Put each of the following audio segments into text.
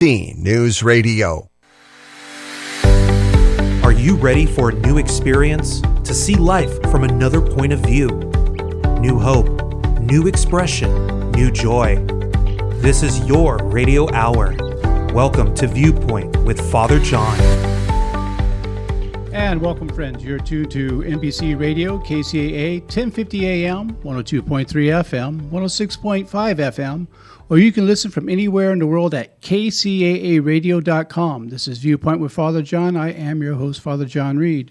KCAA News Radio. Are you ready for a new experience? To see life from another point of view? New hope, new expression, new joy. This is your radio hour. Welcome to Viewpoint with Father John. And welcome, friends. You're tuned to NBC Radio, KCAA, 1050 AM, 102.3 FM, 106.5 FM, or you can listen from anywhere in the world at kcaaradio.com. This is Viewpoint with Father John. I am your host, Father John Reed.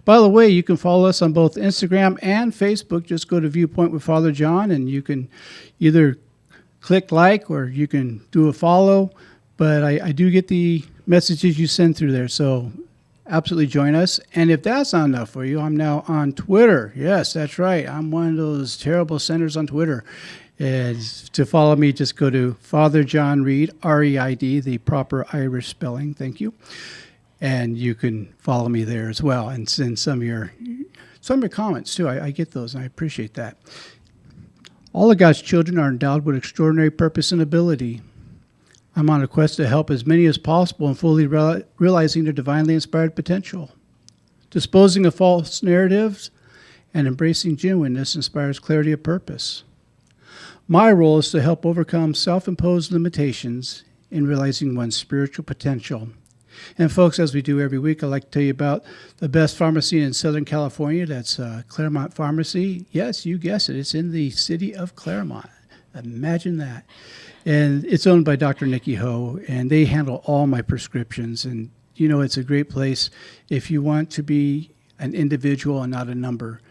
By the way, you can follow us on both Instagram and Facebook. Just go to Viewpoint with Father John, and you can either click like or you can do a follow. But I do get the messages you send through there, so absolutely join us. And if that's not enough for you, I'm now on Twitter. Yes, that's right. I'm one of those terrible senders on Twitter. And to follow me, just go to Father John Reed, R-E-I-D, the proper Irish spelling. Thank you. And you can follow me there as well and send some of your comments too. I get those and I appreciate that. All of God's children are endowed with extraordinary purpose and ability. I'm on a quest to help as many as possible in fully realizing their divinely inspired potential. Disposing of false narratives and embracing genuineness inspires clarity of purpose. My role is to help overcome self-imposed limitations in realizing one's spiritual potential. And folks, as we do every week, I'd like to tell you about the best pharmacy in Southern California. That's Claremont Pharmacy. Yes, you guessed it. It's in the city of Claremont. Imagine that. And it's owned by Dr. Nikki Ho, and they handle all my prescriptions. And, you know, it's a great place if you want to be an individual and not a number.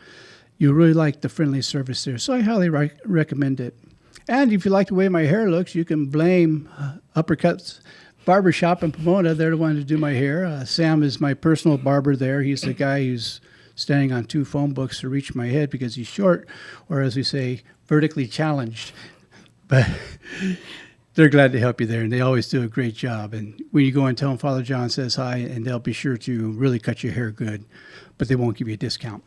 You really like the friendly service there, so I highly recommend it. And if you like the way my hair looks, you can blame Uppercuts Barbershop in Pomona. They're the ones who do my hair. Sam is my personal barber there. He's the guy who's standing on 2 phone books to reach my head because he's short, or as we say, vertically challenged. But they're glad to help you there, and they always do a great job. And when you go and tell them Father John says hi, and they'll be sure to really cut your hair good, but they won't give you a discount.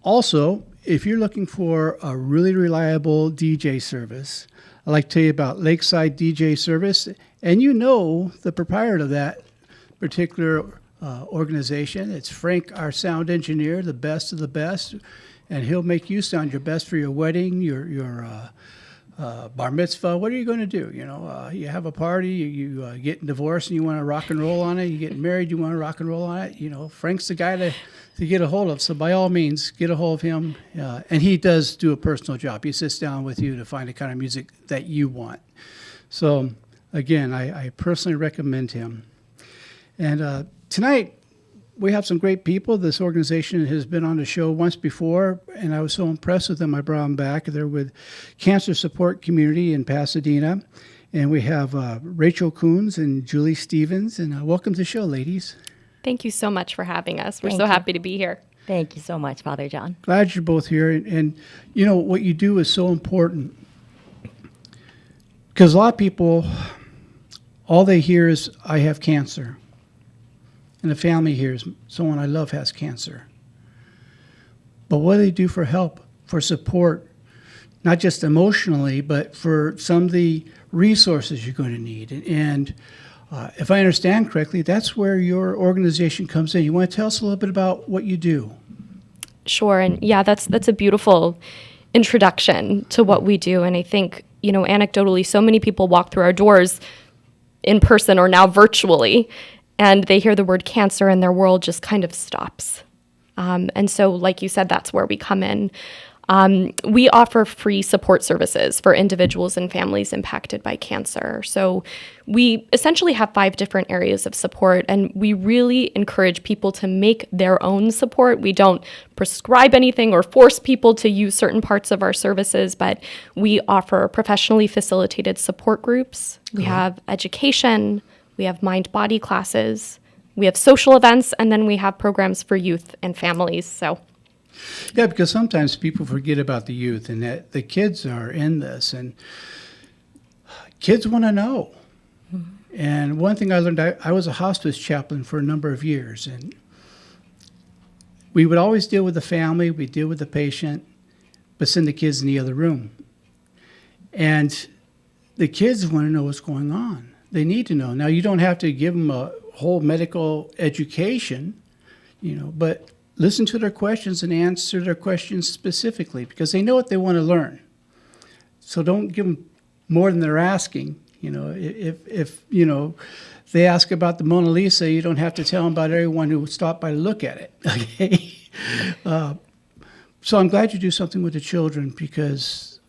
Also, if you're looking for a really reliable DJ service, I'd like to tell you about Lakeside DJ Service. And you know the proprietor of that particular organization. It's Frank, our sound engineer, the best of the best. And he'll make you sound your best for your wedding, your bar mitzvah. What are you going to do? You know, you have a party, you getting divorced and you want to rock and roll on it. You getting married, you want to rock and roll on it. You know, Frank's the guy to get a hold of. So by all means, get a hold of him. And he does do a personal job. He sits down with you to find the kind of music that you want. So again, I personally recommend him. And tonight, we have some great people. This organization has been on the show once before, and I was so impressed with them, I brought them back. They're with Cancer Support Community in Pasadena. And we have Rachel Koonse and Julie Stevens. And welcome to the show, ladies. Thank you so much for having us. We're so happy to be here. Thank you so much, Father John. Glad you're both here. And you know, what you do is so important. Because a lot of people, all they hear is, I have cancer. And the family hears, someone I love has cancer. But what do they do for help, for support, not just emotionally, but for some of the resources you're going to need? And if I understand correctly, that's where your organization comes in. You want to tell us a little bit about what you do? Sure. And yeah, that's a beautiful introduction to what we do. And I think, you know, anecdotally, so many people walk through our doors in person or now virtually, and they hear the word cancer and their world just kind of stops. And so, like you said, that's where we come in. We offer free support services for individuals and families impacted by cancer. So we essentially have 5 different areas of support, and we really encourage people to make their own support. We don't prescribe anything or force people to use certain parts of our services, but we offer professionally facilitated support groups. We have education. We have mind-body classes, we have social events, and then we have programs for youth and families. So, yeah, because sometimes people forget about the youth and that the kids are in this, and kids want to know. Mm-hmm. And one thing I learned, I was a hospice chaplain for a number of years, and we would always deal with the family, we'd deal with the patient, but send the kids in the other room. And the kids want to know what's going on. they need to know. Now, you don't have to give them a whole medical education, but listen to their questions and answer their questions specifically because they know what they want to learn. So don't give them more than they're asking. If they ask about the Mona Lisa, you don't have to tell them about everyone who stopped by to look at it. Okay. So I'm glad you do something with the children because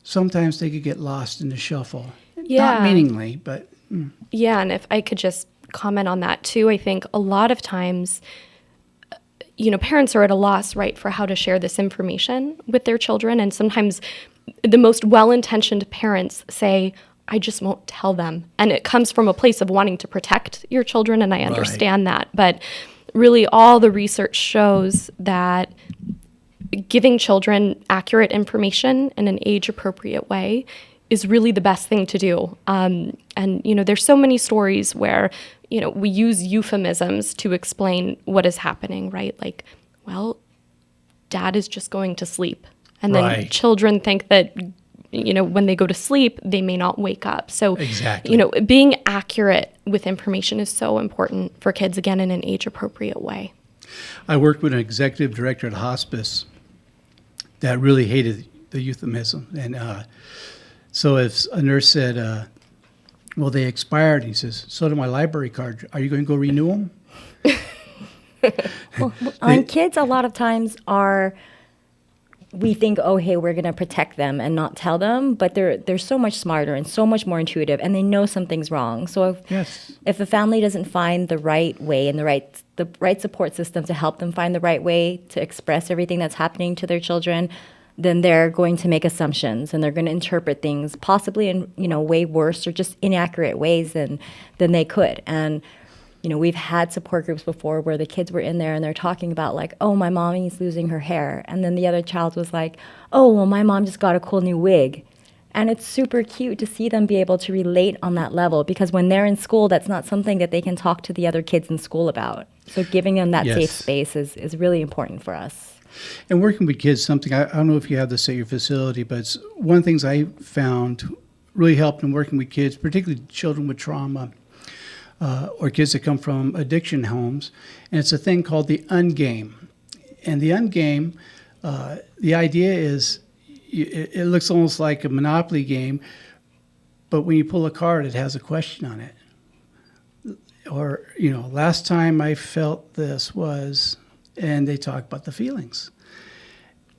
sometimes they could get lost in the shuffle. Yeah. Not meaningly, but... Yeah, and if I could just comment on that too, I think a lot of times, parents are at a loss, right, for how to share this information with their children. And sometimes the most well-intentioned parents say, I just won't tell them. And it comes from a place of wanting to protect your children, and I understand that. But really all the research shows that giving children accurate information in an age-appropriate way is really the best thing to do. And, there's so many stories where, we use euphemisms to explain what is happening, right? Like, well, dad is just going to sleep. And then children think that, when they go to sleep, they may not wake up. So, exactly. Being accurate with information is so important for kids, again, in an age-appropriate way. I worked with an executive director at hospice that really hated the euphemism. And so if a nurse said, well, they expired, he says, so do my library cards. Are you going to go renew them? Well, kids a lot of times we think, oh, hey, we're going to protect them and not tell them, but they're so much smarter and so much more intuitive, and they know something's wrong. So if the family doesn't find the right way and the right support system to help them find the right way to express everything that's happening to their children, then they're going to make assumptions and they're going to interpret things possibly in way worse or just inaccurate ways than they could. And we've had support groups before where the kids were in there and they're talking about like, oh, my mommy's losing her hair. And then the other child was like, oh, well, my mom just got a cool new wig. And it's super cute to see them be able to relate on that level because when they're in school, that's not something that they can talk to the other kids in school about. So giving them that safe space is really important for us. And working with kids, something, I don't know if you have this at your facility, but it's one of the things I found really helped in working with kids, particularly children with trauma, or kids that come from addiction homes, and it's a thing called the ungame. And the ungame, the idea is it looks almost like a Monopoly game, but when you pull a card, it has a question on it. Or, last time I felt this was, and they talk about the feelings.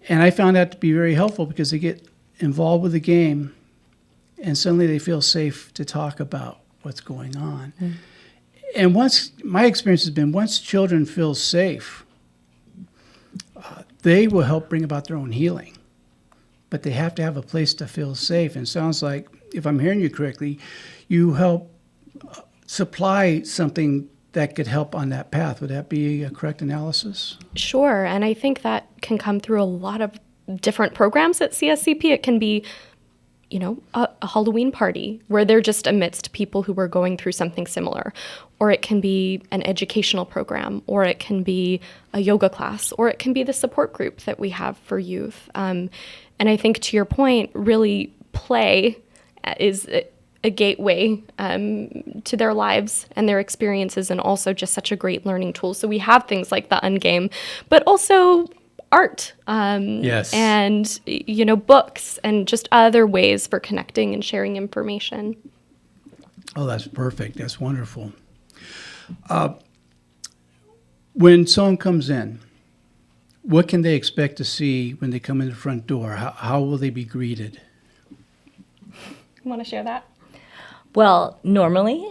And I found that to be very helpful because they get involved with the game, and suddenly they feel safe to talk about what's going on. Mm. And my experience has been once children feel safe, they will help bring about their own healing. But they have to have a place to feel safe. And it sounds like, if I'm hearing you correctly, you help supply something that could help on that path. Would that be a correct analysis? Sure. And I think that can come through a lot of different programs at CSCP. It can be a Halloween party where they're just amidst people who are going through something similar. Or it can be an educational program, or it can be a yoga class, or it can be the support group that we have for youth. And I think to your point, really play is a gateway to their lives and their experiences, and also just such a great learning tool. So we have things like the Ungame, but also art, and books, and just other ways for connecting and sharing information. Oh, that's perfect. That's wonderful. When someone comes in, what can they expect to see when they come in the front door? How will they be greeted? You want to share that? Well, normally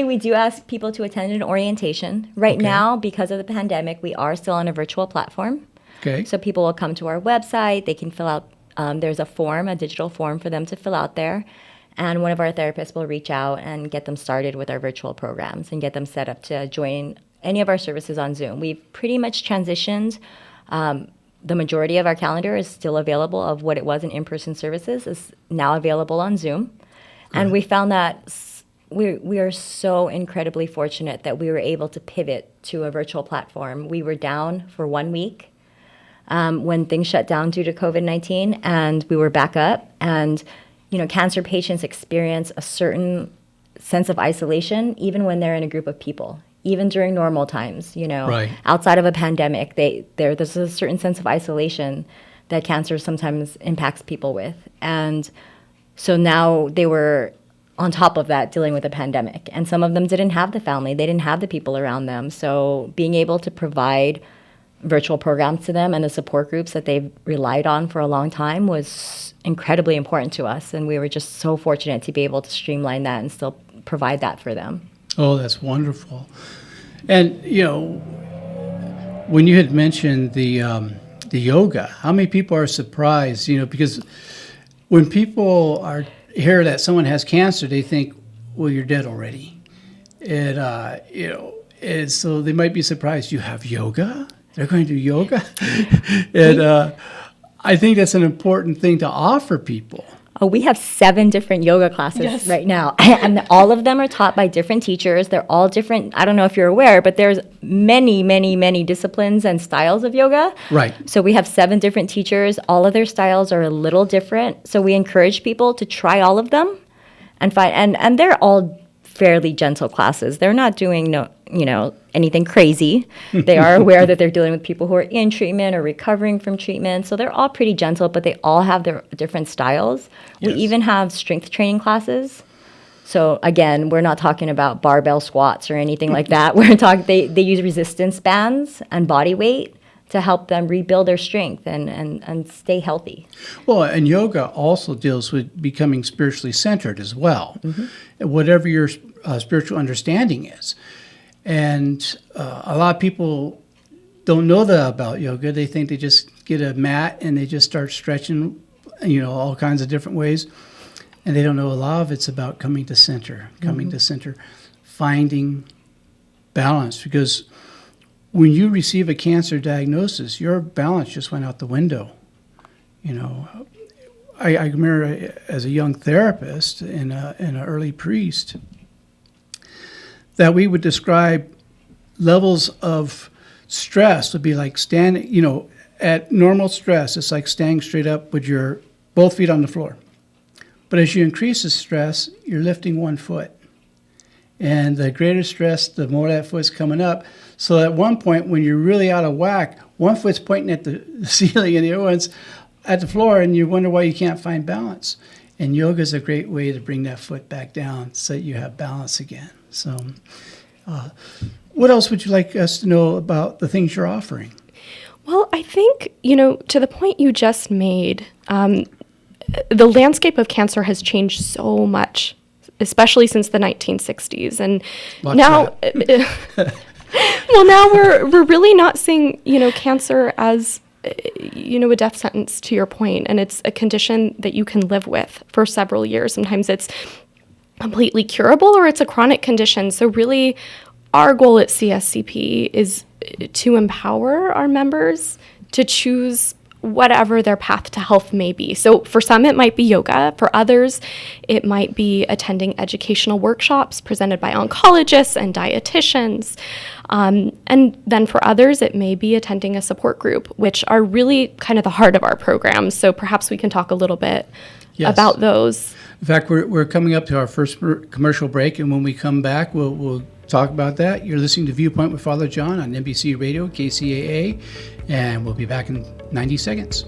we do ask people to attend an orientation. Right now, because of the pandemic, we are still on a virtual platform. Okay. So people will come to our website. They can fill out, there's a digital form for them to fill out there. And one of our therapists will reach out and get them started with our virtual programs and get them set up to join any of our services on Zoom. We've pretty much transitioned. The majority of our calendar is still available of what it was in in-person services is now available on Zoom. And we found that we are so incredibly fortunate that we were able to pivot to a virtual platform. We were down for 1 week when things shut down due to COVID-19, and we were back up. And cancer patients experience a certain sense of isolation even when they're in a group of people, even during normal times, Right. outside of a pandemic, there's a certain sense of isolation that cancer sometimes impacts people with. And so now they were on top of that dealing with a pandemic. And some of them didn't have the family. They didn't have the people around them. So being able to provide virtual programs to them and the support groups that they've relied on for a long time was incredibly important to us. And we were just so fortunate to be able to streamline that and still provide that for them. Oh, that's wonderful. And, when you had mentioned the yoga, how many people are surprised, because when people hear that someone has cancer, they think, well, you're dead already. And, and so they might be surprised, you have yoga? They're going to do yoga? And I think that's an important thing to offer people. Oh, we have 7 different yoga classes right now, and all of them are taught by different teachers. They're all different. I don't know if you're aware, but there's many, many, many disciplines and styles of yoga. Right. So we have 7 different teachers. All of their styles are a little different. So we encourage people to try all of them and find, and they're all fairly gentle classes. They're not doing anything crazy. They are aware that they're dealing with people who are in treatment or recovering from treatment. So they're all pretty gentle, but they all have their different styles. Yes. We even have strength training classes. So again, we're not talking about barbell squats or anything like that. We're talking, they use resistance bands and body weight to help them rebuild their strength and stay healthy. Well, and yoga also deals with becoming spiritually centered as well, whatever your spiritual understanding is. And a lot of people don't know that about yoga. They think they just get a mat and they just start stretching, all kinds of different ways. And they don't know a lot of it's about coming to center, finding balance. Because when you receive a cancer diagnosis, your balance just went out the window. I remember as a young therapist and an early priest that we would describe levels of stress would be like standing, at normal stress, it's like standing straight up with your both feet on the floor. But as you increase the stress, you're lifting one foot. And the greater stress, the more that foot's coming up. So at one point, when you're really out of whack, one foot's pointing at the ceiling and the other one's at the floor, and you wonder why you can't find balance. And yoga is a great way to bring that foot back down so that you have balance again. So what else would you like us to know about the things you're offering? Well, I think, to the point you just made, the landscape of cancer has changed so much, especially since the 1960s. And now, well, now we're really not seeing, cancer as, a death sentence, to your point. And it's a condition that you can live with for several years. Sometimes it's completely curable or it's a chronic condition. So really, our goal at CSCP is to empower our members to choose whatever their path to health may be. So for some, it might be yoga. For others, it might be attending educational workshops presented by oncologists and dietitians. And then for others, it may be attending a support group, which are really kind of the heart of our program. So perhaps we can talk a little bit about those. In fact, we're coming up to our first commercial break, and when we come back, we'll talk about that. You're listening to Viewpoint with Father John on NBC Radio, KCAA, and we'll be back in 90 seconds.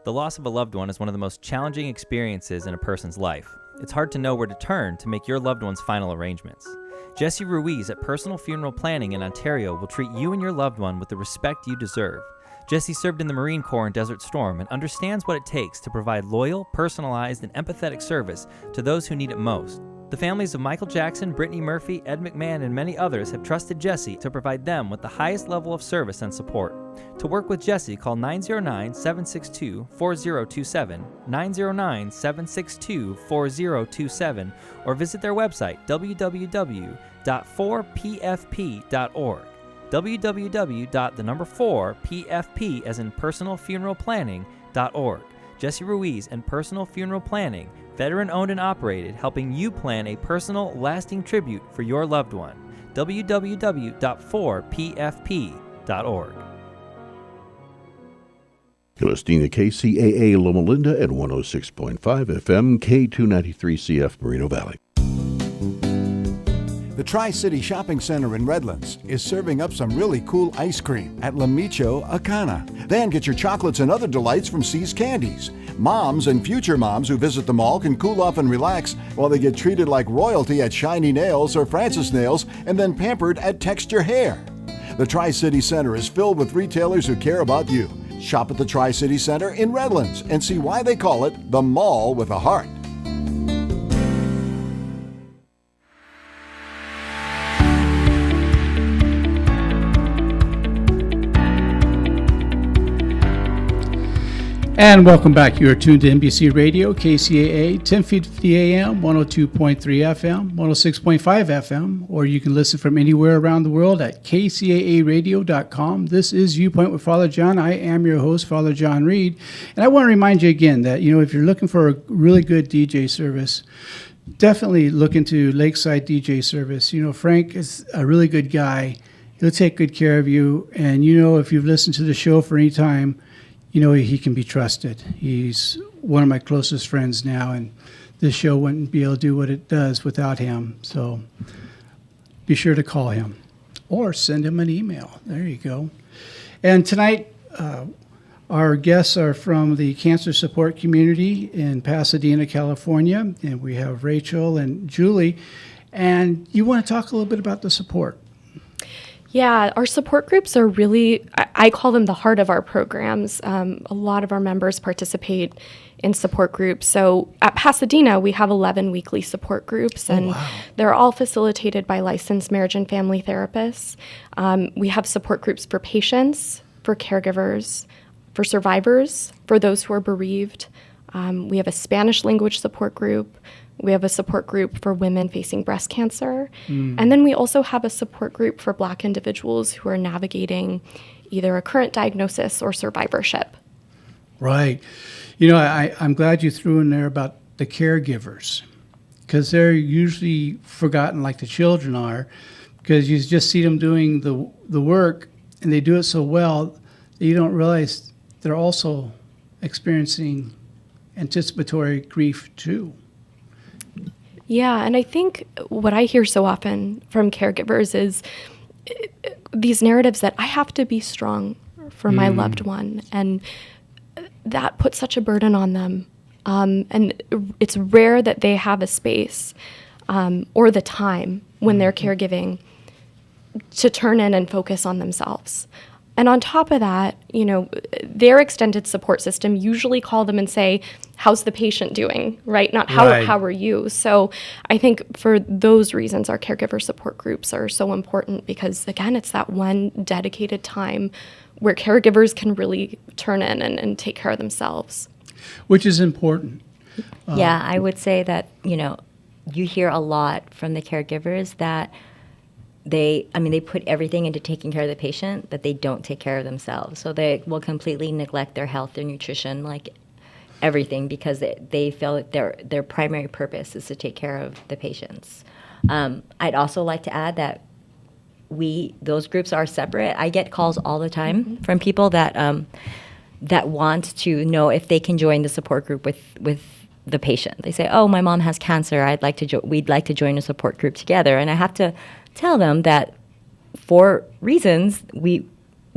The loss of a loved one is one of the most challenging experiences in a person's life. It's hard to know where to turn to make your loved one's final arrangements. Jesse Ruiz at Personal Funeral Planning in Ontario will treat you and your loved one with the respect you deserve. Jesse served in the Marine Corps in Desert Storm and understands what it takes to provide loyal, personalized, and empathetic service to those who need it most. The families of Michael Jackson, Brittany Murphy, Ed McMahon, and many others have trusted Jesse to provide them with the highest level of service and support. To work with Jesse, call 909-762-4027, 909-762-4027, or visit their website, www.4pfp.org. www.4pfp as in personalfuneralplanning.org. Jesse Ruiz and Personal Funeral Planning, veteran owned and operated, helping you plan a personal, lasting tribute for your loved one. www.4pfp.org. You're listening to KCAA Loma Linda at 106.5 FM, K293CF Moreno Valley. The Tri-City Shopping Center in Redlands is serving up some really cool ice cream at La Micho Acana. Then get your chocolates and other delights from C's Candies. Moms and future moms who visit the mall can cool off and relax while they get treated like royalty at Shiny Nails or Francis Nails and then pampered at Texture Hair. The Tri-City Center is filled with retailers who care about you. Shop at the Tri-City Center in Redlands and see why they call it the Mall with a Heart. And welcome back. You are tuned to NBC Radio, KCAA, 1050 AM, 102.3 FM, 106.5 FM, or you can listen from anywhere around the world at kcaaradio.com. This is Viewpoint with Father John. I am your host, Father John Reed. And I want to remind you again that, if you're looking for a really good DJ service, definitely look into Lakeside DJ Service. Frank is a really good guy. He'll take good care of you. And, if you've listened to the show for any time, he can be trusted. He's one of my closest friends now, and this show wouldn't be able to do what it does without him. So be sure to call him or send him an email. There you go. And tonight, our guests are from the cancer support community in Pasadena, California, and we have Rachel and Julie. And you want to talk a little bit about the support? Yeah, our support groups are really, I call them the heart of our programs. A lot of our members participate in support groups. So at Pasadena, we have 11 weekly support groups, and they're all facilitated by licensed marriage and family therapists. We have support groups for patients, for caregivers, for survivors, for those who are bereaved. We have a Spanish language support group. We have a support group for women facing breast cancer. And then we also have a support group for Black individuals who are navigating either a current diagnosis or survivorship. Right. I'm glad you threw in there about the caregivers, because they're usually forgotten like the children are, because you just see them doing the work, and they do it so well that you don't realize they're also experiencing anticipatory grief too. Yeah, and I think what I hear so often from caregivers is these narratives that I have to be strong for my loved one, and that puts such a burden on them. And it's rare that they have a space or the time when they're caregiving to turn in and focus on themselves. And on top of that, their extended support system usually call them and say, how's the patient doing, right? Not how are you? So I think for those reasons, our caregiver support groups are so important, because, again, it's that one dedicated time where caregivers can really turn in and take care of themselves. Which is important. Yeah, I would say that, you hear a lot from the caregivers that they put everything into taking care of the patient, but they don't take care of themselves. So they will completely neglect their health, their nutrition, like everything, because they feel that their primary purpose is to take care of the patients. I'd also like to add that those groups are separate. I get calls all the time from people that want to know if they can join the support group with the patient. They say, "Oh, my mom has cancer. We'd like to join a support group together." And I have to tell them that for reasons we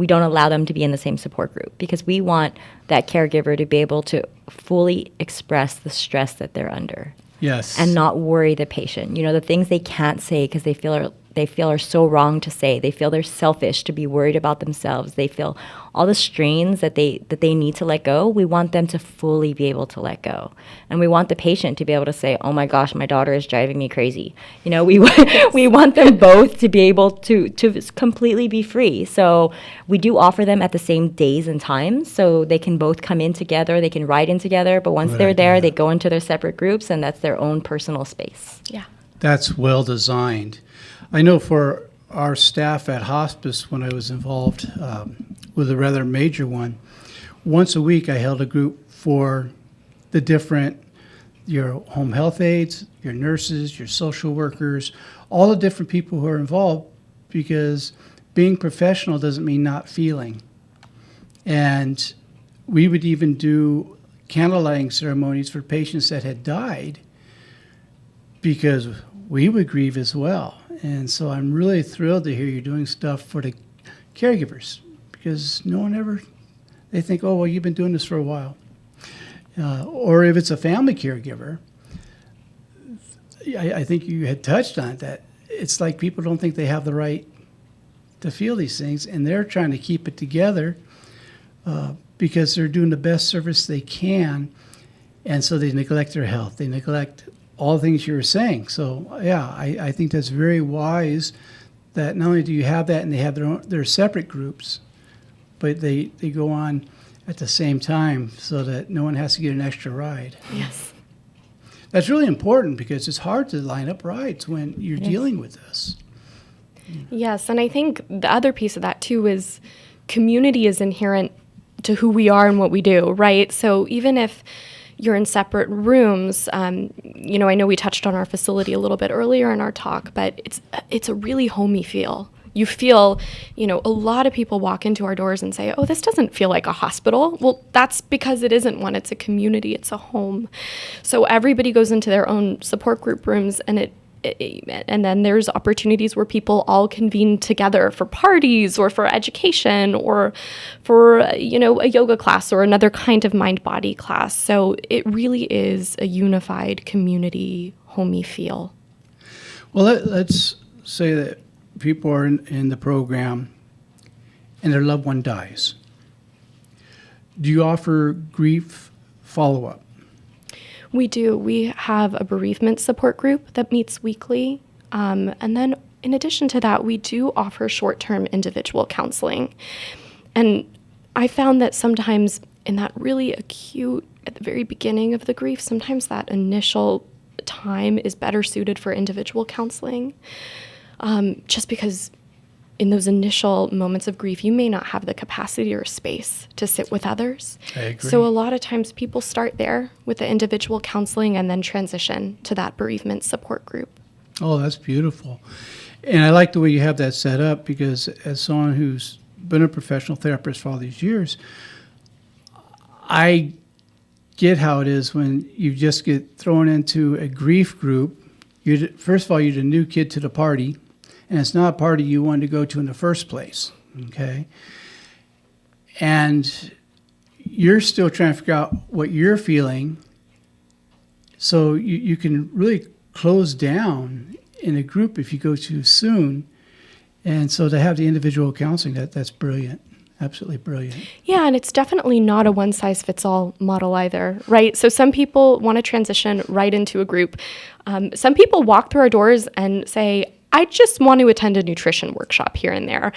don't allow them to be in the same support group, because we want that caregiver to be able to fully express the stress that they're under. Yes. And not worry the patient. The things they can't say because they feel are so wrong to say. They feel they're selfish to be worried about themselves. They feel all the strains that they need to let go. We want them to fully be able to let go. And we want the patient to be able to say, "Oh my gosh, my daughter is driving me crazy." We want them both to be able to completely be free. So we do offer them at the same days and times, so they can both come in together, they can ride in together, but once they're there, they go into their separate groups, and that's their own personal space. Yeah. That's well designed. I know for our staff at hospice, when I was involved with a rather major one, once a week I held a group for your home health aides, your nurses, your social workers, all the different people who are involved, because being professional doesn't mean not feeling. And we would even do candle-lighting ceremonies for patients that had died, because we would grieve as well. And so I'm really thrilled to hear you're doing stuff for the caregivers, because no one ever, they think, oh, well, you've been doing this for a while. Or if it's a family caregiver, I think you had touched on it, that it's like people don't think they have the right to feel these things, and they're trying to keep it together because they're doing the best service they can, and so they neglect their health. They neglect all the things you were saying. So, yeah, I think that's very wise that not only do you have that and they have their separate groups, but they go on at the same time so that no one has to get an extra ride. Yes. That's really important because it's hard to line up rides when you're dealing with this. Yes, and I think the other piece of that too is community is inherent to who we are and what we do, right? So even if you're in separate rooms, I know we touched on our facility a little bit earlier in our talk, but it's a really homey feel. You feel, a lot of people walk into our doors and say, oh, this doesn't feel like a hospital. Well, that's because it isn't one. It's a community. It's a home. So everybody goes into their own support group rooms, and and then there's opportunities where people all convene together for parties or for education or for, a yoga class or another kind of mind-body class. So it really is a unified community, homey feel. Well, let's say that people are in the program and their loved one dies. Do you offer grief follow-up? We do. We have a bereavement support group that meets weekly. And then in addition to that, we do offer short-term individual counseling. And I found that sometimes in that really acute, at the very beginning of the grief, sometimes that initial time is better suited for individual counseling. Just because in those initial moments of grief, you may not have the capacity or space to sit with others. I agree. So a lot of times people start there with the individual counseling and then transition to that bereavement support group. Oh, that's beautiful. And I like the way you have that set up, because as someone who's been a professional therapist for all these years, I get how it is when you just get thrown into a grief group. First of all, you're the new kid to the party, and it's not a party you wanted to go to in the first place, okay? And you're still trying to figure out what you're feeling, so you can really close down in a group if you go too soon. And so to have the individual counseling, that's brilliant. Absolutely brilliant. Yeah, and it's definitely not a one-size-fits-all model either, right? So some people want to transition right into a group. Some people walk through our doors and say, I just want to attend a nutrition workshop here and there.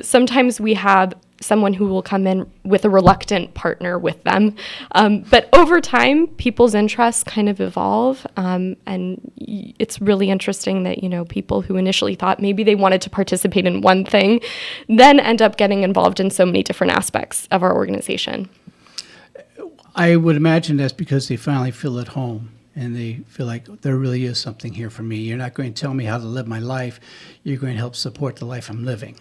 Sometimes we have someone who will come in with a reluctant partner with them. But over time, people's interests kind of evolve. And it's really interesting that, people who initially thought maybe they wanted to participate in one thing, then end up getting involved in so many different aspects of our organization. I would imagine that's because they finally feel at home and they feel like there really is something here for me. You're not going to tell me how to live my life. You're going to help support the life I'm living,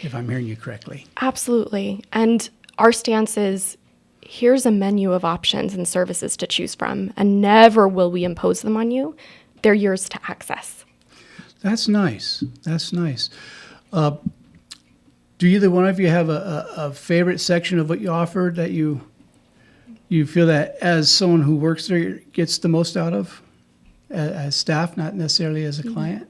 if I'm hearing you correctly. Absolutely. And our stance is, here's a menu of options and services to choose from, and never will we impose them on you. They're yours to access. That's nice. That's nice. Do either one of you have a favorite section of what you offer that you feel that as someone who works there gets the most out of as staff, not necessarily as a client?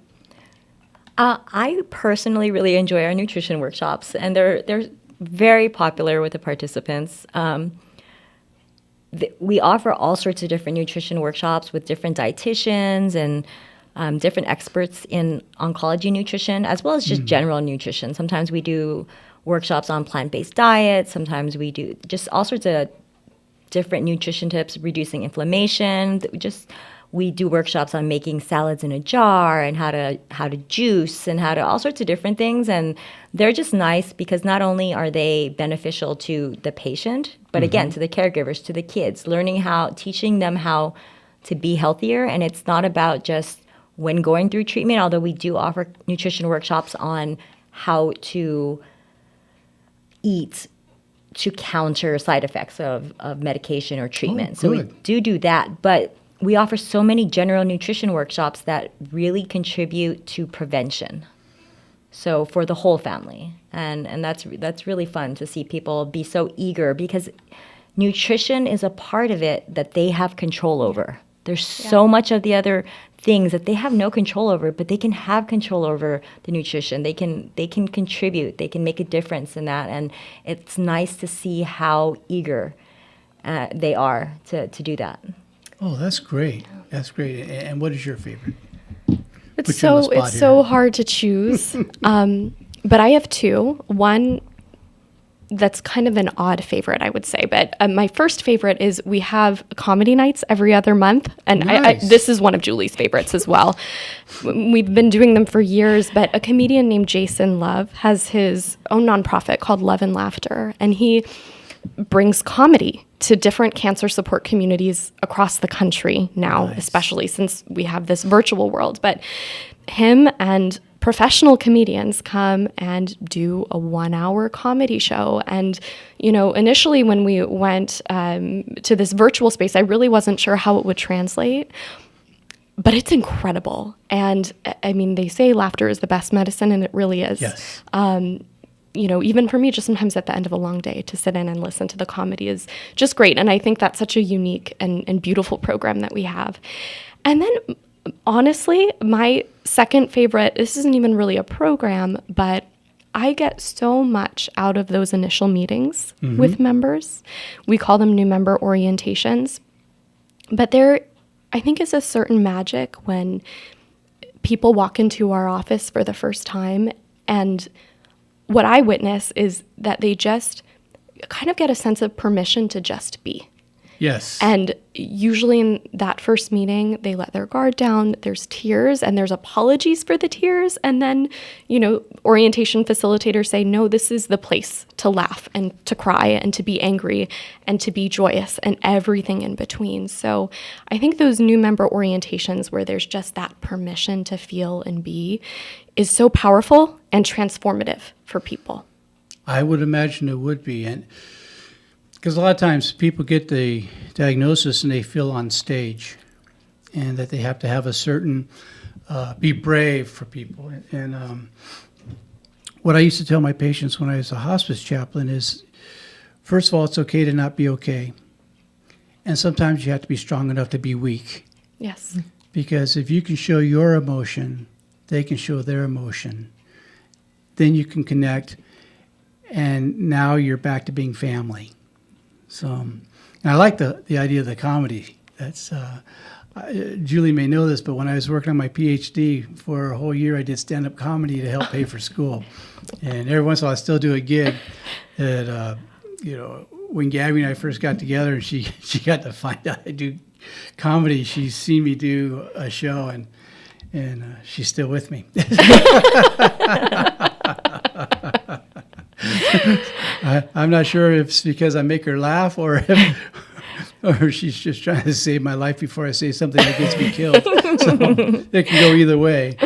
I personally really enjoy our nutrition workshops, and they're very popular with the participants. We offer all sorts of different nutrition workshops with different dietitians and different experts in oncology nutrition, as well as just general nutrition. Sometimes we do workshops on plant-based diets. Sometimes we do just all sorts of different nutrition tips, reducing inflammation. We do workshops on making salads in a jar and how to juice and how to all sorts of different things. And they're just nice because not only are they beneficial to the patient, but again, to the caregivers, to the kids, teaching them how to be healthier. And it's not about just when going through treatment, although we do offer nutrition workshops on how to eat to counter side effects of medication or treatment. Oh, so we good. do that, but we offer so many general nutrition workshops that really contribute to prevention. So for the whole family. And that's really fun to see people be so eager, because nutrition is a part of it that they have control over. There's so much of the other things that they have no control over, but they can have control over the nutrition. They can contribute. They can make a difference in that. And it's nice to see how eager they are to do that. Oh, that's great. That's great. And what is your favorite? It's Put you on the spot so here. hard to choose. But I have two. One that's kind of an odd favorite, I would say. But my first favorite is we have comedy nights every other month. And Nice. this is one of Julie's favorites as well. We've been doing them for years, but a comedian named Jason Love has his own nonprofit called Love and Laughter. And he brings comedy to different cancer support communities across the country now, especially since we have this virtual world. But him and professional comedians come and do a 1-hour comedy show. And, initially when we went to this virtual space, I really wasn't sure how it would translate. But it's incredible. And I mean, they say laughter is the best medicine, and it really is. Yes. Even for me, just sometimes at the end of a long day, to sit in and listen to the comedy is just great. And I think that's such a unique and beautiful program that we have. And then, honestly, my second favorite, this isn't even really a program, but I get so much out of those initial meetings with members. We call them new member orientations. But there, I think, is a certain magic when people walk into our office for the first time, and what I witness is that they just kind of get a sense of permission to just be. Yes. And usually in that first meeting, they let their guard down. There's tears and there's apologies for the tears. And then, orientation facilitators say, no, this is the place to laugh and to cry and to be angry and to be joyous and everything in between. So I think those new member orientations where there's just that permission to feel and be is so powerful and transformative for people. I would imagine it would be. And because a lot of times people get the diagnosis and they feel on stage and that they have to have a certain, be brave for people. And what I used to tell my patients when I was a hospice chaplain is, first of all, it's okay to not be okay. And sometimes you have to be strong enough to be weak. Yes. Because if you can show your emotion, they can show their emotion. Then you can connect, and now you're back to being family. So, and I like the idea of the comedy. That's Julie may know this, but when I was working on my PhD for a whole year, I did stand-up comedy to help pay for school. And every once in a while, I still do a gig that, when Gabby and I first got together, and she got to find out I do comedy, she's seen me do a show, and she's still with me. I'm not sure if it's because I make her laugh or she's just trying to save my life before I say something that gets me killed. So it can go either way.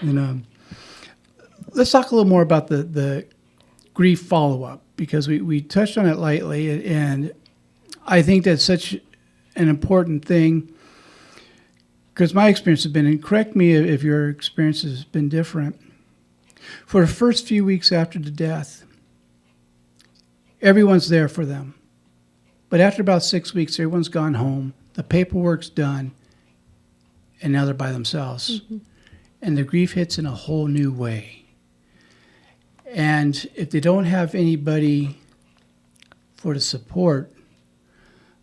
And let's talk a little more about the grief follow-up, because we touched on it lightly, and I think that's such an important thing, because my experience has been, and correct me if your experience has been different, for the first few weeks after the death, everyone's there for them. But after about 6 weeks, everyone's gone home, the paperwork's done, and now they're by themselves. Mm-hmm. And the grief hits in a whole new way. And if they don't have anybody for the support,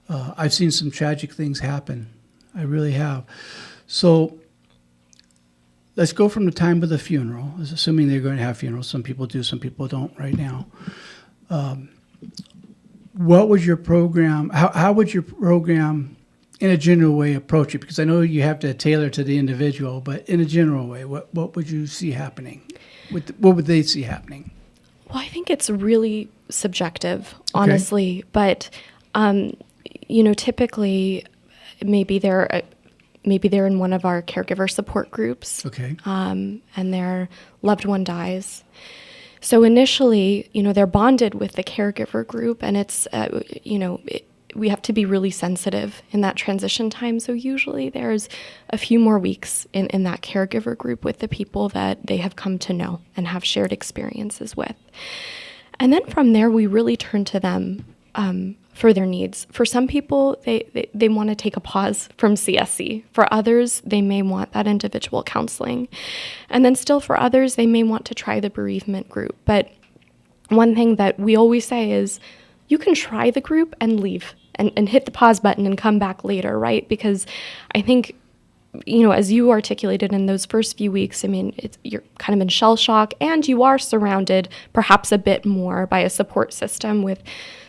I've seen some tragic things happen. I really have. So let's go from the time of the funeral, assuming they're going to have funerals. Some people do, some people don't right now. What would your program, how would your program in a general way approach it? Because I know you have to tailor to the individual, but in a general way, what would you see happening? What would they see happening? Well, I think it's really subjective, honestly. Okay. But, typically maybe they're maybe they're in one of our caregiver support groups. Okay. And their loved one dies. So initially, they're bonded with the caregiver group, and it's, we have to be really sensitive in that transition time. So usually there's a few more weeks in that caregiver group with the people that they have come to know and have shared experiences with. And then from there, we really turn to them for their needs. For some people, they want to take a pause from CSC. For others, they may want that individual counseling. And then still for others, they may want to try the bereavement group. But one thing that we always say is you can try the group and leave and hit the pause button and come back later, right? Because I think, as you articulated in those first few weeks, you're kind of in shell shock, and you are surrounded perhaps a bit more by a support system with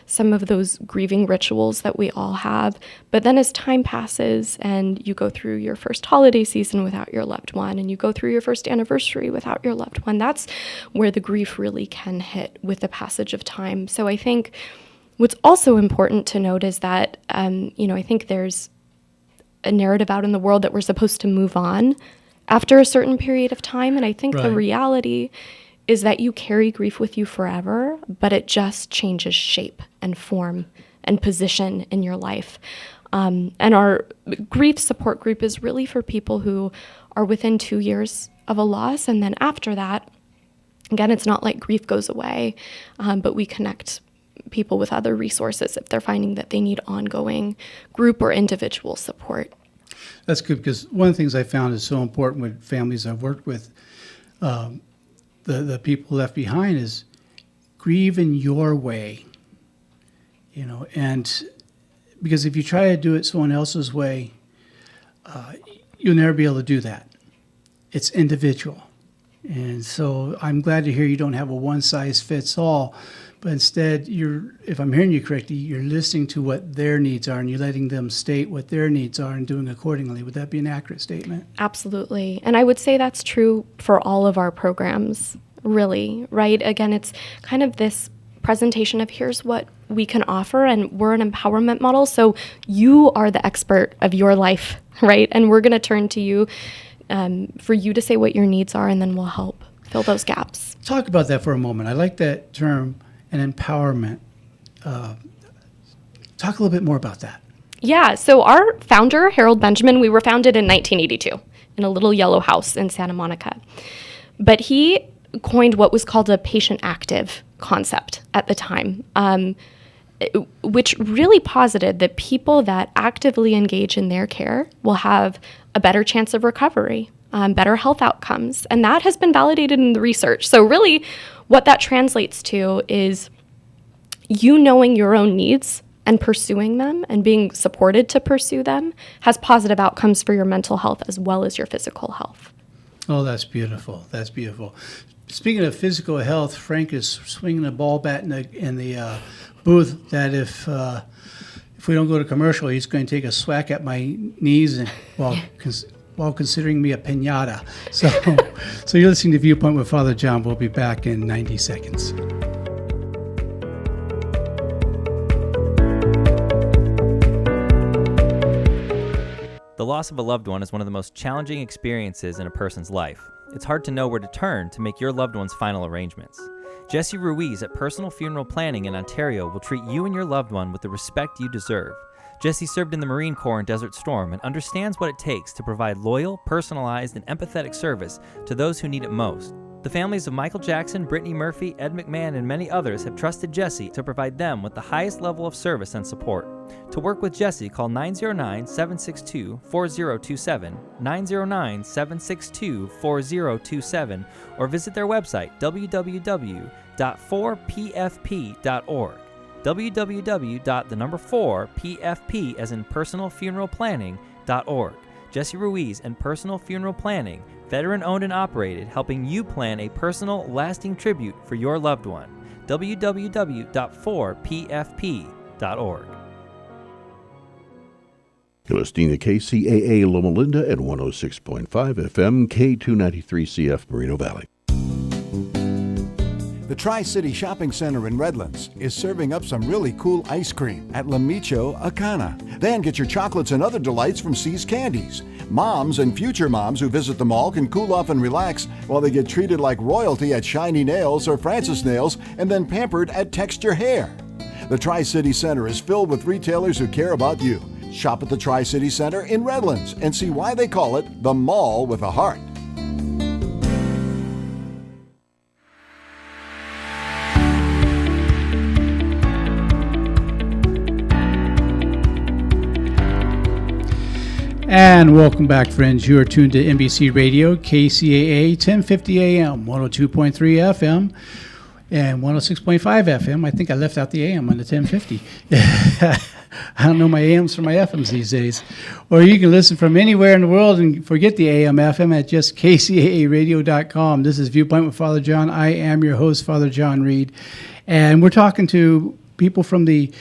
some of those grieving rituals that we all have. But then as time passes and you go through your first holiday season without your loved one, and you go through your first anniversary without your loved one, that's where the grief really can hit with the passage of time. So I think what's also important to note is that, I think there's a narrative out in the world that we're supposed to move on after a certain period of time. And I think the reality is that you carry grief with you forever, but it just changes shape and form and position in your life. And our grief support group is really for people who are within 2 years of a loss. And then after that, again, it's not like grief goes away, but we connect people with other resources if they're finding that they need ongoing group or individual support. That's good, because one of the things I found is so important with families I've worked with, the people left behind, is grieve in your way, and because if you try to do it someone else's way, you'll never be able to do that. It's individual. And so I'm glad to hear you don't have a one-size-fits-all, but instead, if I'm hearing you correctly, you're listening to what their needs are, and you're letting them state what their needs are and doing accordingly. Would that be an accurate statement? Absolutely. And I would say that's true for all of our programs, really, right? Again, it's kind of this presentation of here's what we can offer, and we're an empowerment model. So you are the expert of your life, right? And we're going to turn to you for you to say what your needs are, and then we'll help fill those gaps. Talk about that for a moment. I like that term, an empowerment. Talk a little bit more about that. Yeah, so our founder, Harold Benjamin, we were founded in 1982 in a little yellow house in Santa Monica. But he coined what was called a patient active concept at the time, which really posited that people that actively engage in their care will have a better chance of recovery, better health outcomes. And that has been validated in the research. So really what that translates to is you knowing your own needs and pursuing them and being supported to pursue them has positive outcomes for your mental health as well as your physical health. Oh, that's beautiful. That's beautiful. Speaking of physical health, Frank is swinging a ball bat in the booth that if we don't go to commercial, he's going to take a swack at my knees and while considering me a piñata. So you're listening to Viewpoint with Father John. We'll be back in 90 seconds. The loss of a loved one is one of the most challenging experiences in a person's life. It's hard to know where to turn to make your loved one's final arrangements. Jesse Ruiz at Personal Funeral Planning in Ontario will treat you and your loved one with the respect you deserve. Jesse served in the Marine Corps in Desert Storm and understands what it takes to provide loyal, personalized, and empathetic service to those who need it most. The families of Michael Jackson, Brittany Murphy, Ed McMahon, and many others have trusted Jesse to provide them with the highest level of service and support. To work with Jesse, call 909-762-4027, 909-762-4027, or visit their website, www.4pfp.org. www.4pfp as in personalfuneralplanning.org. Jesse Ruiz and Personal Funeral Planning, veteran-owned and operated, helping you plan a personal, lasting tribute for your loved one. www.4pfp.org. You're listening to KCAA Loma Linda at 106.5 FM, K293CF, Moreno Valley. The Tri-City Shopping Center in Redlands is serving up some really cool ice cream at La Micho Acana. Then get your chocolates and other delights from C's Candies. Moms and future moms who visit the mall can cool off and relax while they get treated like royalty at Shiny Nails or Francis Nails and then pampered at Texture Hair. The Tri-City Center is filled with retailers who care about you. Shop at the Tri-City Center in Redlands and see why they call it the Mall with a Heart. And welcome back, friends. You are tuned to NBC Radio, KCAA, 1050 AM, 102.3 FM, and 106.5 FM. I think I left out the AM on the 1050. I don't know my AMs from my FMs these days. Or you can listen from anywhere in the world and forget the AM, FM at just kcaaradio.com. This is Viewpoint with Father John. I am your host, Father John Reed. And we're talking to people from the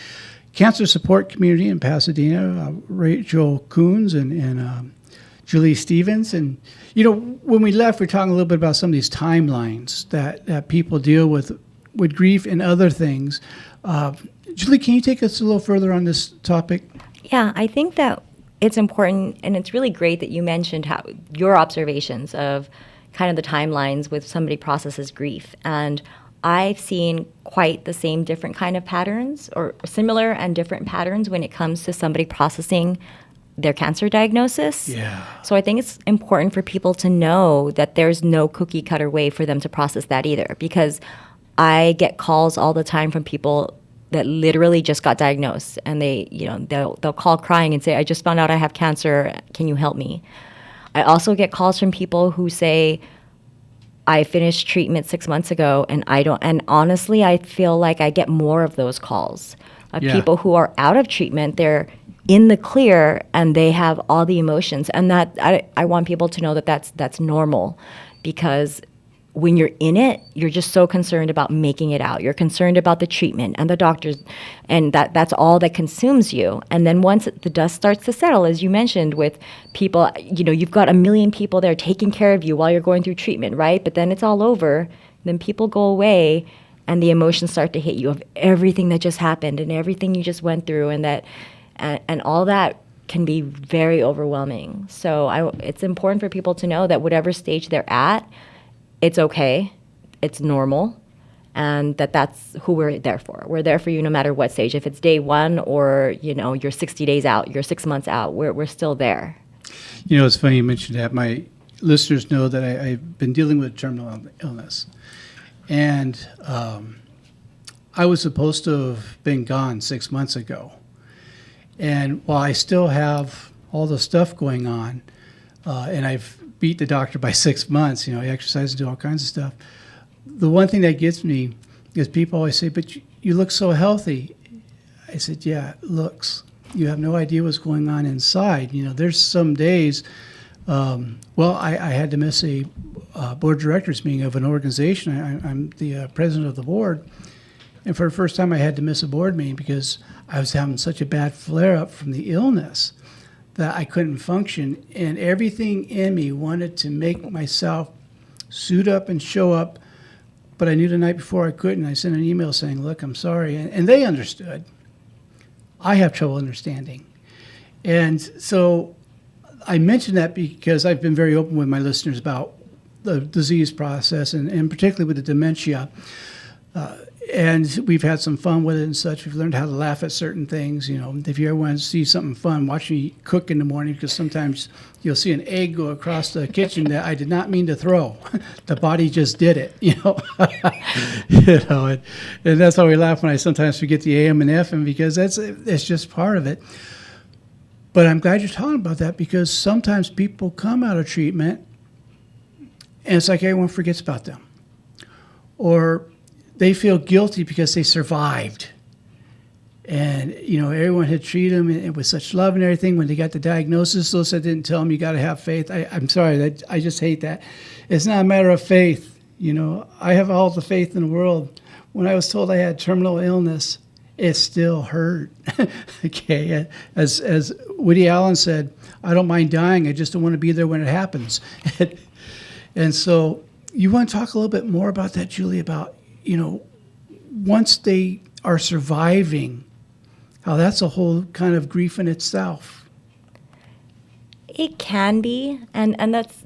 cancer support community in Pasadena, Rachel Koonse and Julie Stevens. And, you know, when we left, we were talking a little bit about some of these timelines that people deal with grief and other things. Julie, can you take us a little further on this topic? Yeah, I think that it's important, and it's really great that you mentioned how your observations of kind of the timelines with somebody processes grief. And I've seen quite the same different kind of patterns, or similar and different patterns when it comes to somebody processing their cancer diagnosis. Yeah. So I think it's important for people to know that there's no cookie cutter way for them to process that either, because I get calls all the time from people that literally just got diagnosed, and they'll call crying and say, "I just found out I have cancer. Can you help me?" I also get calls from people who say, "I finished treatment 6 months ago, and I don't." And honestly, I feel like I get more of those calls of people who are out of treatment. They're in the clear, and they have all the emotions. And that I want people to know that that's normal, because when you're in it, you're just so concerned about making it out. You're concerned about the treatment and the doctors, and that's all that consumes you. And then once the dust starts to settle, as you mentioned, with people, you've got a million people there taking care of you while you're going through treatment, right? But then it's all over. Then people go away, and the emotions start to hit you of everything that just happened and everything you just went through, and all that can be very overwhelming. So it's important for people to know that whatever stage they're at, it's okay, it's normal, and that's who we're there for. We're there for you no matter what stage. If it's day one or, you're 60 days out, you're 6 months out, we're still there. It's funny you mentioned that. My listeners know that I've been dealing with terminal illness. And I was supposed to have been gone 6 months ago. And while I still have all the stuff going on, and I've beat the doctor by 6 months, I exercise and do all kinds of stuff. The one thing that gets me is people always say, "But you look so healthy." I said, "Yeah, it looks. You have no idea what's going on inside." There's some days, I had to miss a board of directors meeting of an organization. I'm the president of the board. And for the first time, I had to miss a board meeting because I was having such a bad flare-up from the illness that I couldn't function, and everything in me wanted to make myself suit up and show up, but I knew the night before I couldn't. I sent an email saying, "Look, I'm sorry," and they understood. I have trouble understanding. And so I mention that because I've been very open with my listeners about the disease process, and particularly with the dementia. And we've had some fun with it and such. We've learned how to laugh at certain things. If you ever want to see something fun, watch me cook in the morning, because sometimes you'll see an egg go across the kitchen that I did not mean to throw. The body just did it, and that's how we laugh when I sometimes forget the AM and FM, because it's just part of it. But I'm glad you're talking about that, because sometimes people come out of treatment and it's like everyone forgets about them. Or they feel guilty because they survived. And, everyone had treated them with such love and everything. When they got the diagnosis, those that didn't tell them you got to have faith. I'm sorry, I just hate that. It's not a matter of faith. I have all the faith in the world. When I was told I had terminal illness, it still hurt. Okay, as Woody Allen said, "I don't mind dying, I just don't want to be there when it happens." And so you want to talk a little bit more about that, Julie, about once they are surviving, how that's a whole kind of grief in itself. It can be, and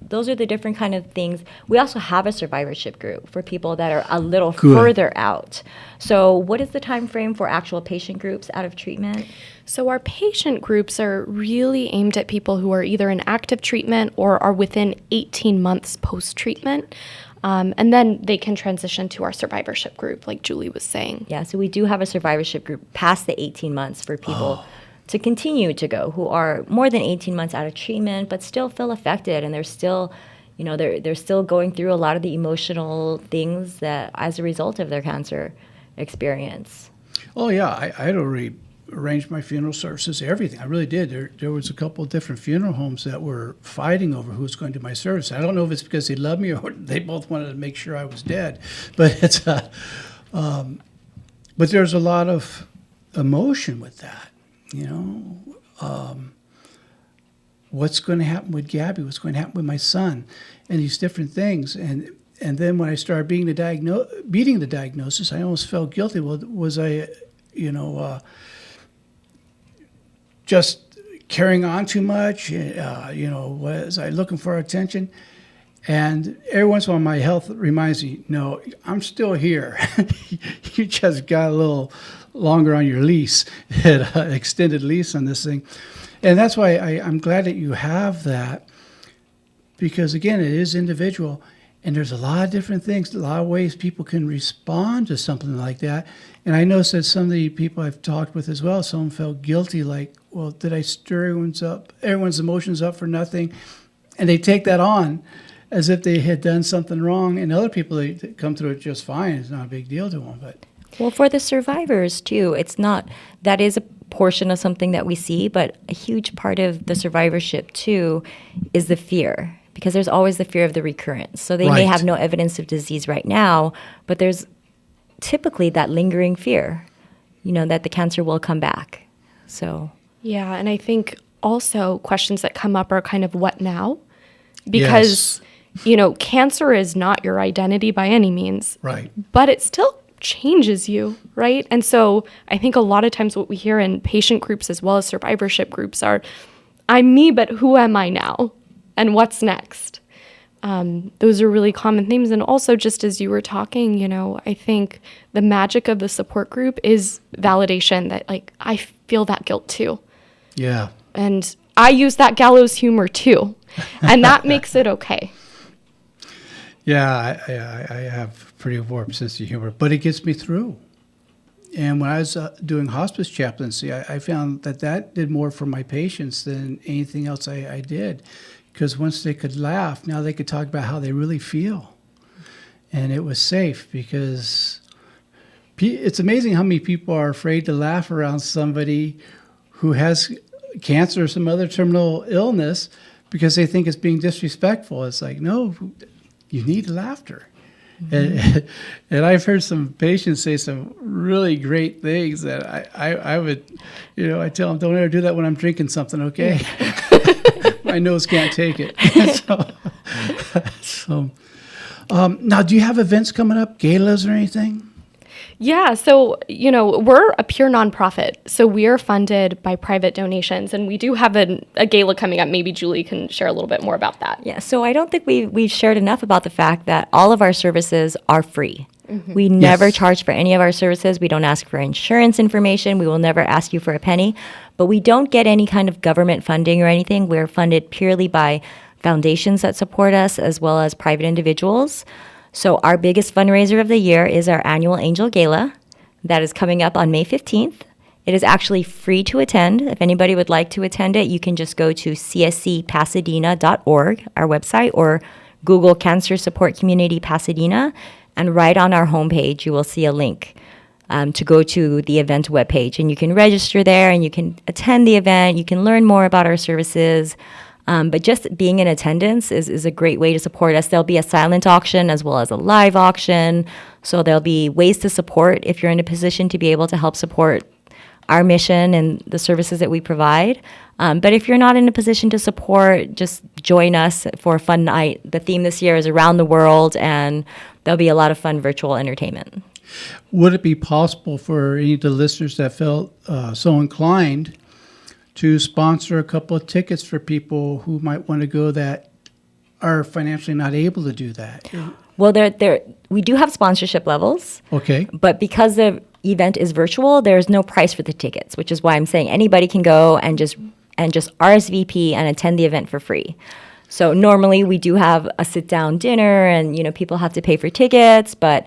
those are the different kind of things. We also have a survivorship group for people that are a little further out. So what is the time frame for actual patient groups out of treatment? So our patient groups are really aimed at people who are either in active treatment or are within 18 months post-treatment. And then they can transition to our survivorship group, like Julie was saying. Yeah, so we do have a survivorship group past the 18 months for people to continue to go who are more than 18 months out of treatment but still feel affected, and they're still, they're still going through a lot of the emotional things that as a result of their cancer experience. Oh, yeah. I had already arranged my funeral services, everything. I really did. There was a couple of different funeral homes that were fighting over who was going to do my service. I don't know if it's because they loved me or they both wanted to make sure I was dead. But it's but there's a lot of emotion with that. What's going to happen with Gabby? What's going to happen with my son? And these different things. And then when I started beating the diagnosis, I almost felt guilty. Well, was I, just carrying on too much? Was I looking for attention? And every once in a while, my health reminds me, no, I'm still here. You just got a little longer on your lease, extended lease on this thing. And that's why I'm glad that you have that, because, again, it is individual. And there's a lot of different things, a lot of ways people can respond to something like that. And I noticed that some of the people I've talked with as well, some felt guilty, like, well, did I stir everyone's emotions up for nothing? And they take that on as if they had done something wrong. And other people, they come through it just fine. It's not a big deal to them. Well, for the survivors, too, it's not, that is a portion of something that we see, but a huge part of the survivorship, too, is the fear, because there's always the fear of the recurrence. So they may have no evidence of disease right now, but there's typically that lingering fear, that the cancer will come back. So. Yeah, and I think also questions that come up are kind of what now? Because, cancer is not your identity by any means. Right. But it still changes you, right? And so I think a lot of times what we hear in patient groups as well as survivorship groups are, I'm me, but who am I now? And what's next? Those are really common themes. And also, just as you were talking, I think the magic of the support group is validation that, like, I feel that guilt too. Yeah. And I use that gallows humor too. And that makes it okay. Yeah, I have a pretty warped sense of humor, but it gets me through. And when I was doing hospice chaplaincy, I found that did more for my patients than anything else I did. Because once they could laugh, now they could talk about how they really feel. And it was safe, because it's amazing how many people are afraid to laugh around somebody who has cancer or some other terminal illness because they think it's being disrespectful. It's like, no, you need laughter. Mm-hmm. And I've heard some patients say some really great things that I would, I tell them, don't ever do that when I'm drinking something, okay? My nose can't take it. Now, do you have events coming up, galas or anything? Yeah, so, we're a pure nonprofit, so we are funded by private donations, and we do have a gala coming up. Maybe Julie can share a little bit more about that. Yeah, so I don't think we've shared enough about the fact that all of our services are free. Mm-hmm. We never charge for any of our services. We don't ask for insurance information. We will never ask you for a penny, but we don't get any kind of government funding or anything. We're funded purely by foundations that support us, as well as private individuals. So our biggest fundraiser of the year is our annual Angel Gala that is coming up on May 15th. It is actually free to attend. If anybody would like to attend it, you can just go to cscpasadena.org, our website, or Google Cancer Support Community Pasadena, and right on our homepage, you will see a link to go to the event webpage. And you can register there, and you can attend the event. You can learn more about our services. But just being in attendance is a great way to support us. There'll be a silent auction as well as a live auction. So there'll be ways to support if you're in a position to be able to help support our mission and the services that we provide. But if you're not in a position to support, just join us for a fun night. The theme this year is around the world, and there'll be a lot of fun virtual entertainment. Would it be possible for any of the listeners that felt so inclined to sponsor a couple of tickets for people who might want to go that are financially not able to do that? Well, we do have sponsorship levels. Okay. But because the event is virtual, there's no price for the tickets, which is why I'm saying anybody can go and just RSVP and attend the event for free. So normally we do have a sit-down dinner, and people have to pay for tickets. But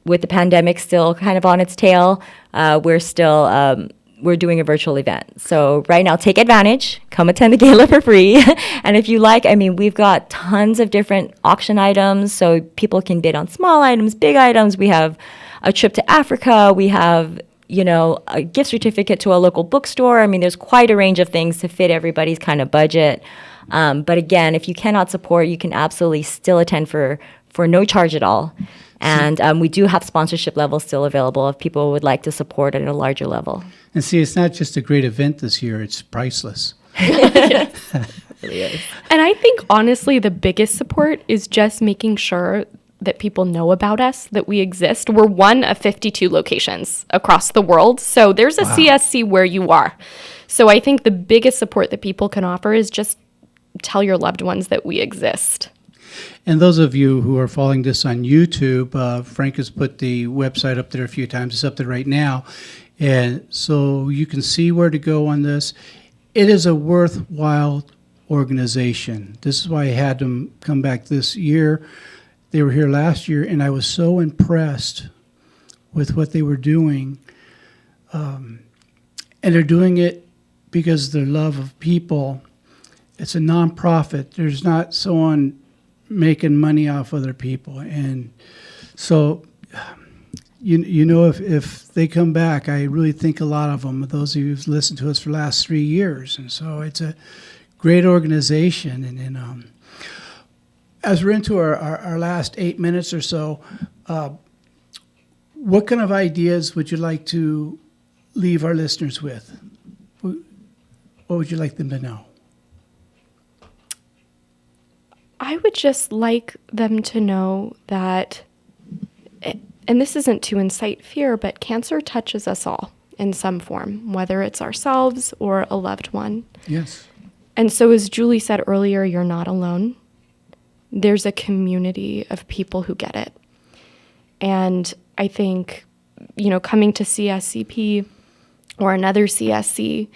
with the pandemic still kind of on its tail, we're doing a virtual event. So right now, take advantage. Come attend the gala for free. And if you like, we've got tons of different auction items, so people can bid on small items, big items. We have a trip to Africa. We have, a gift certificate to a local bookstore. There's quite a range of things to fit everybody's kind of budget. But again, if you cannot support, you can absolutely still attend for no charge at all. And we do have sponsorship levels still available if people would like to support at a larger level. And see, it's not just a great event this year, it's priceless. It really is. And I think, honestly, the biggest support is just making sure that people know about us, that we exist. We're one of 52 locations across the world. So there's a CSC where you are. So I think the biggest support that people can offer is just tell your loved ones that we exist. And those of you who are following this on YouTube, Frank has put the website up there a few times. It's up there right now. And so you can see where to go on this. It is a worthwhile organization. This is why I had them come back this year. They were here last year, and I was so impressed with what they were doing. And they're doing it because of their love of people. It's a nonprofit. There's not someone making money off other people. And so, if they come back, I really think a lot of them, those of you who've listened to us for the last 3 years. And so it's a great organization. And as we're into our last 8 minutes or so, what kind of ideas would you like to leave our listeners with? What would you like them to know? I would just like them to know that, and this isn't to incite fear, but cancer touches us all in some form, whether it's ourselves or a loved one. Yes. And so, as Julie said earlier, you're not alone. There's a community of people who get it. And I think, coming to CSCP or another CSC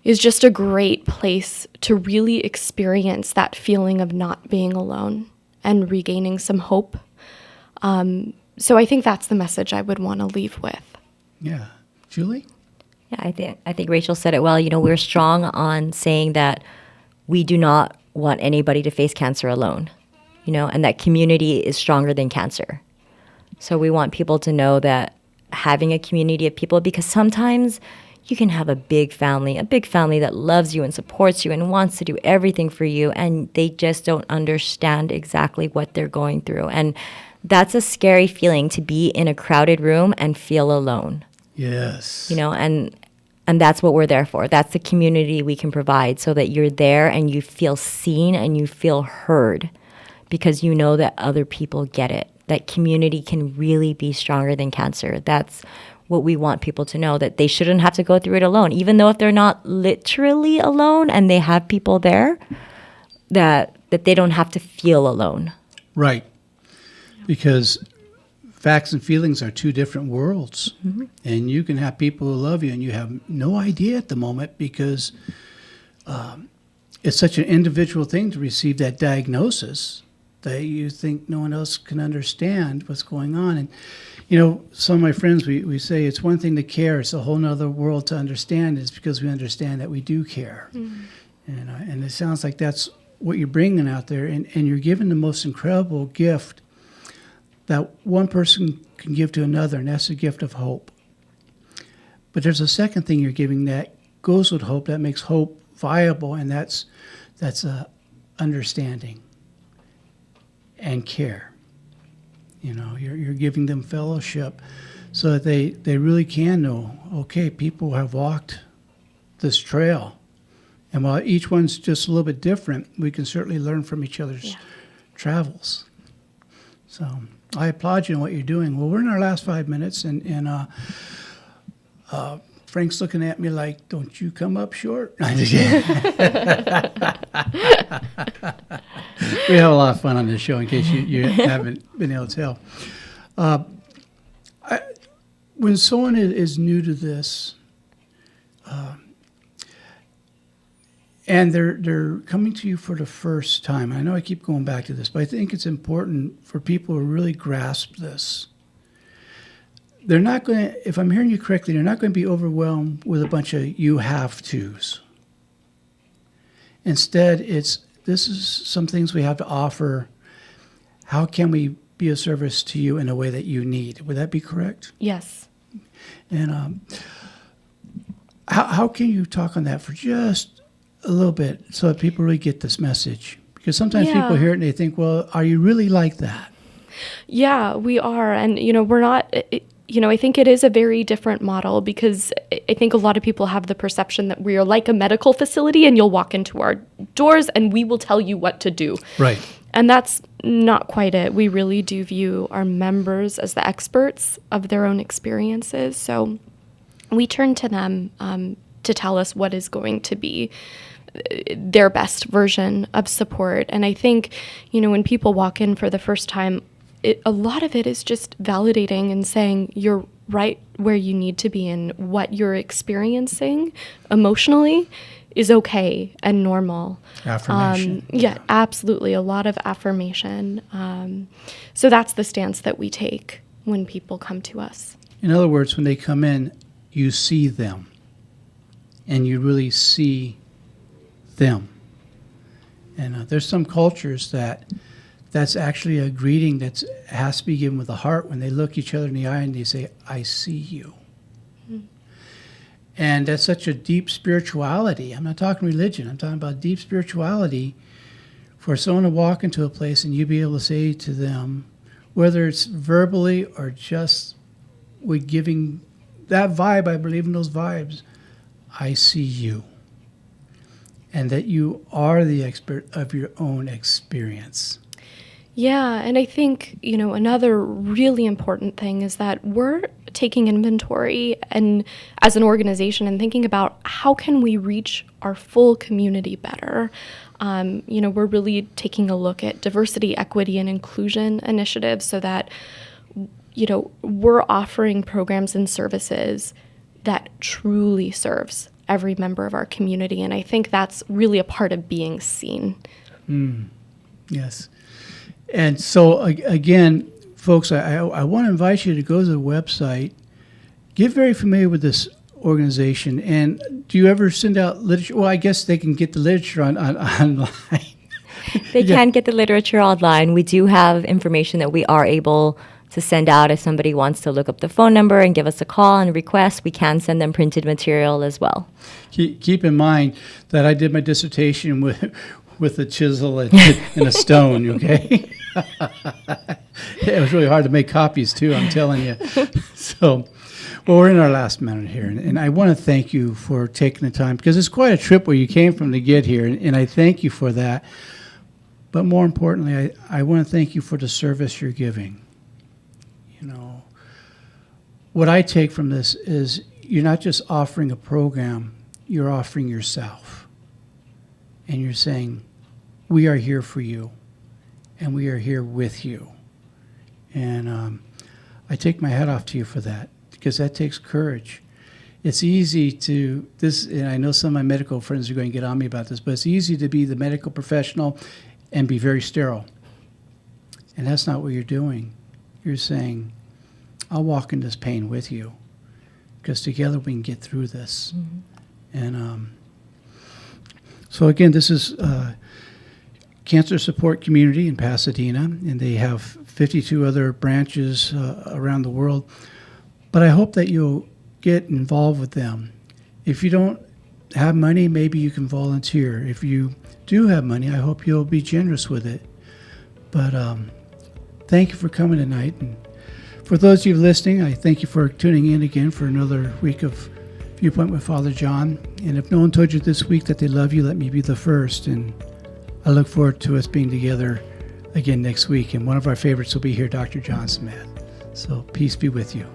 is just a great place to really experience that feeling of not being alone and regaining some hope. So I think that's the message I would want to leave with. Yeah. Julie? Yeah, I think Rachel said it well. We're strong on saying that we do not want anybody to face cancer alone, and that community is stronger than cancer. So we want people to know that having a community of people, because sometimes you can have a big family that loves you and supports you and wants to do everything for you, and they just don't understand exactly what they're going through. And that's a scary feeling, to be in a crowded room and feel alone. Yes. And that's what we're there for. That's the community we can provide, so that you're there and you feel seen and you feel heard, because you know that other people get it. That community can really be stronger than cancer. That's what we want people to know, that they shouldn't have to go through it alone, even though if they're not literally alone and they have people there, that they don't have to feel alone. Right. Because facts and feelings are two different worlds. Mm-hmm. And you can have people who love you and you have no idea at the moment, because it's such an individual thing to receive that diagnosis that you think no one else can understand what's going on. And some of my friends, we say it's one thing to care, it's a whole nother world to understand. It's because we understand that we do care. Mm-hmm. And it sounds like that's what you're bringing out there. And you're giving the most incredible gift that one person can give to another, and that's the gift of hope. But there's a second thing you're giving that goes with hope, that makes hope viable, and that's understanding and care. You're giving them fellowship so that they really can know, okay, people have walked this trail. And while each one's just a little bit different, we can certainly learn from each other's travels. So I applaud you in what you're doing. Well, we're in our last 5 minutes, and Frank's looking at me like, don't you come up short? We have a lot of fun on this show, in case you haven't been able to tell. When someone is new to this, and they're coming to you for the first time, I know I keep going back to this, but I think it's important for people to really grasp this. They're not going to, if I'm hearing you correctly, they're not going to be overwhelmed with a bunch of you have tos. Instead, this is some things we have to offer. How can we be of service to you in a way that you need? Would that be correct? Yes. And how can you talk on that for just a little bit so that people really get this message? Because sometimes people hear it and they think, well, are you really like that? Yeah, we are. And, we're not, I think it is a very different model, because I think a lot of people have the perception that we are like a medical facility and you'll walk into our doors and we will tell you what to do. Right. And that's not quite it. We really do view our members as the experts of their own experiences. So we turn to them to tell us what is going to be their best version of support. And I think, when people walk in for the first time, a lot of it is just validating and saying you're right where you need to be, and what you're experiencing emotionally is okay and normal. Affirmation. Yeah, absolutely. A lot of affirmation. So that's the stance that we take when people come to us. In other words, when they come in, you see them, and you really see them. And there's some cultures that's actually a greeting that has to be given with the heart when they look each other in the eye and they say, I see you. Mm-hmm. And that's such a deep spirituality. I'm not talking religion. I'm talking about deep spirituality, for someone to walk into a place and you be able to say to them, whether it's verbally or just with giving that vibe, I believe in those vibes, I see you. And that you are the expert of your own experience. Yeah, and I think, another really important thing is that we're taking inventory and as an organization and thinking about how can we reach our full community better. We're really taking a look at diversity, equity, and inclusion initiatives so that, we're offering programs and services that truly serves every member of our community. And I think that's really a part of being seen. Yes. And so, again, folks, I want to invite you to go to the website, get very familiar with this organization. And do you ever send out literature? Well, I guess they can get the literature online. They can get the literature online. We do have information that we are able to send out. If somebody wants to look up the phone number and give us a call and request, we can send them printed material as well. Keep in mind that I did my dissertation with a chisel and a stone, okay? It was really hard to make copies, too, I'm telling you. So, well, we're in our last minute here, and I want to thank you for taking the time, because it's quite a trip where you came from to get here, and I thank you for that. But more importantly, I want to thank you for the service you're giving. What I take from this is you're not just offering a program, you're offering yourself. And you're saying, we are here for you, and we are here with you. And I take my hat off to you for that, because that takes courage. It's easy to, and I know some of my medical friends are going to get on me about this, but it's easy to be the medical professional and be very sterile. And that's not what you're doing. You're saying, I'll walk in this pain with you, because together we can get through this. Mm-hmm. And so again, this is Cancer Support Community in Pasadena, and they have 52 other branches around the world. But I hope that you'll get involved with them. If you don't have money, maybe you can volunteer. If you do have money, I hope you'll be generous with it. But thank you for coming tonight. And for those of you listening, I thank you for tuning in again for another week of Viewpoint with Father John. And if no one told you this week that they love you, let me be the first. And I look forward to us being together again next week. And one of our favorites will be here, Dr. John Smith. So peace be with you.